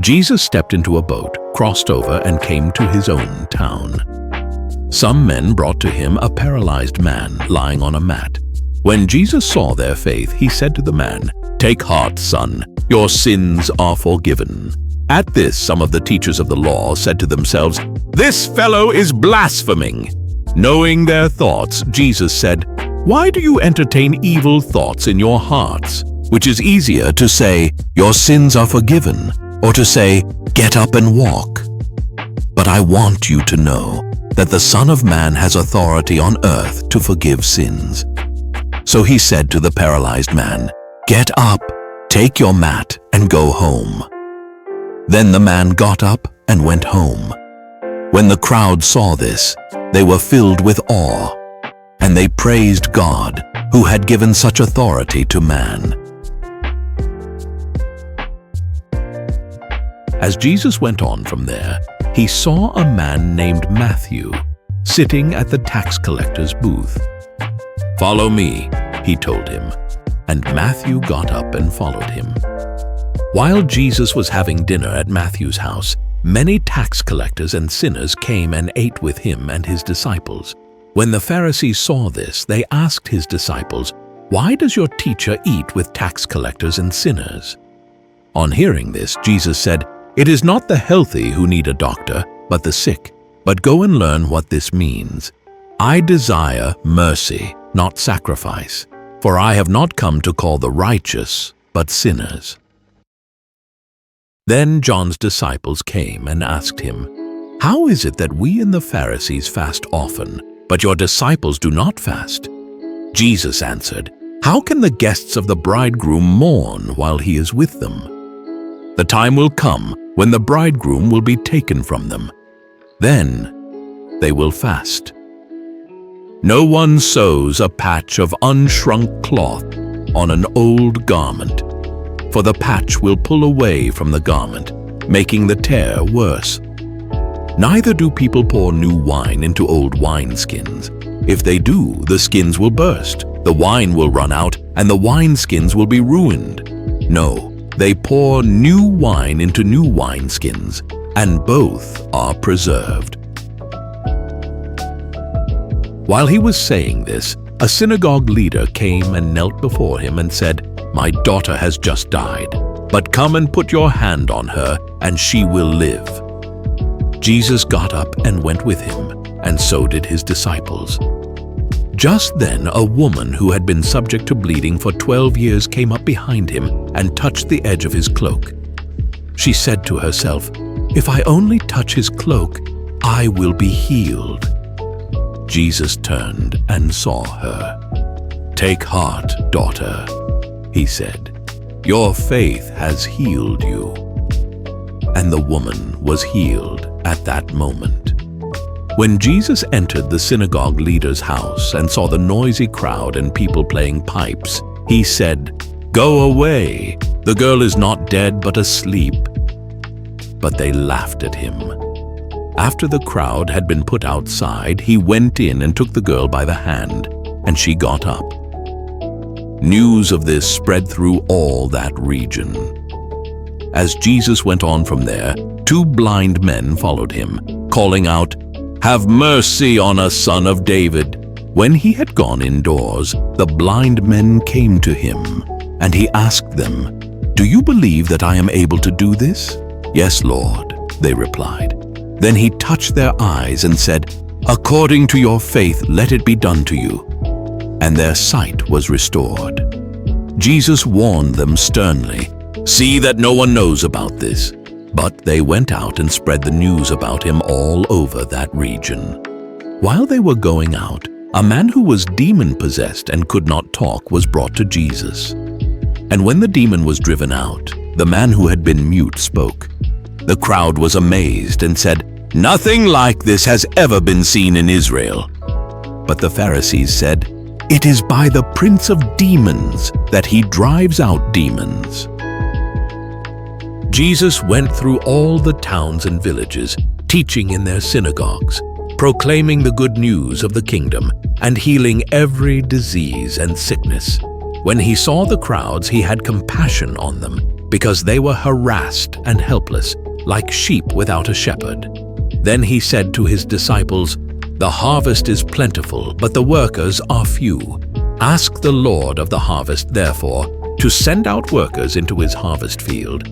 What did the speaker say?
Jesus stepped into a boat, crossed over, and came to his own town. Some men brought to him a paralyzed man lying on a mat. When Jesus saw their faith, he said to the man, "Take heart, son, your sins are forgiven." At this, some of the teachers of the law said to themselves, "This fellow is blaspheming." Knowing their thoughts, Jesus said, "Why do you entertain evil thoughts in your hearts? Which is easier, to say, 'Your sins are forgiven,' or to say, 'Get up and walk'? But I want you to know that the Son of Man has authority on earth to forgive sins." So he said to the paralyzed man, "Get up, take your mat, and go home." Then the man got up and went home. When the crowd saw this, they were filled with awe, and they praised God, who had given such authority to man. As Jesus went on from there, he saw a man named Matthew sitting at the tax collector's booth. "Follow me," he told him, and Matthew got up and followed him. While Jesus was having dinner at Matthew's house, many tax collectors and sinners came and ate with him and his disciples. When the Pharisees saw this, they asked his disciples, "Why does your teacher eat with tax collectors and sinners?" On hearing this, Jesus said, "It is not the healthy who need a doctor, but the sick. But go and learn what this means. I desire mercy, not sacrifice, for I have not come to call the righteous, but sinners." Then John's disciples came and asked him, "How is it that we and the Pharisees fast often, but your disciples do not fast?" Jesus answered, "How can the guests of the bridegroom mourn while he is with them? The time will come when the bridegroom will be taken from them. Then they will fast. No one sews a patch of unshrunk cloth on an old garment, for the patch will pull away from the garment, making the tear worse. Neither do people pour new wine into old wineskins. If they do, the skins will burst, the wine will run out, and the wineskins will be ruined. No, they pour new wine into new wineskins, and both are preserved." While he was saying this, a synagogue leader came and knelt before him and said, "My daughter has just died, but come and put your hand on her, and she will live." Jesus got up and went with him, and so did his disciples. Just then, a woman who had been subject to bleeding for 12 years came up behind him and touched the edge of his cloak. She said to herself, "If I only touch his cloak, I will be healed." Jesus turned and saw her. "Take heart, daughter," he said. "Your faith has healed you." And the woman was healed at that moment. When Jesus entered the synagogue leader's house and saw the noisy crowd and people playing pipes, he said, "Go away, the girl is not dead but asleep." But they laughed at him. After the crowd had been put outside, he went in and took the girl by the hand, and she got up. News of this spread through all that region. As Jesus went on from there, 2 blind men followed him, calling out, "Have mercy on us, Son of David." When he had gone indoors, the blind men came to him, and he asked them, "Do you believe that I am able to do this?" "Yes, Lord," they replied. Then he touched their eyes and said, "According to your faith, let it be done to you." And their sight was restored. Jesus warned them sternly, "See that no one knows about this." But they went out and spread the news about him all over that region. While they were going out, a man who was demon-possessed and could not talk was brought to Jesus. And when the demon was driven out, the man who had been mute spoke. The crowd was amazed and said, "Nothing like this has ever been seen in Israel." But the Pharisees said, "It is by the prince of demons that he drives out demons." Jesus went through all the towns and villages, teaching in their synagogues, proclaiming the good news of the kingdom, and healing every disease and sickness. When he saw the crowds, he had compassion on them, because they were harassed and helpless, like sheep without a shepherd. Then he said to his disciples, "The harvest is plentiful, but the workers are few. Ask the Lord of the harvest, therefore, to send out workers into his harvest field."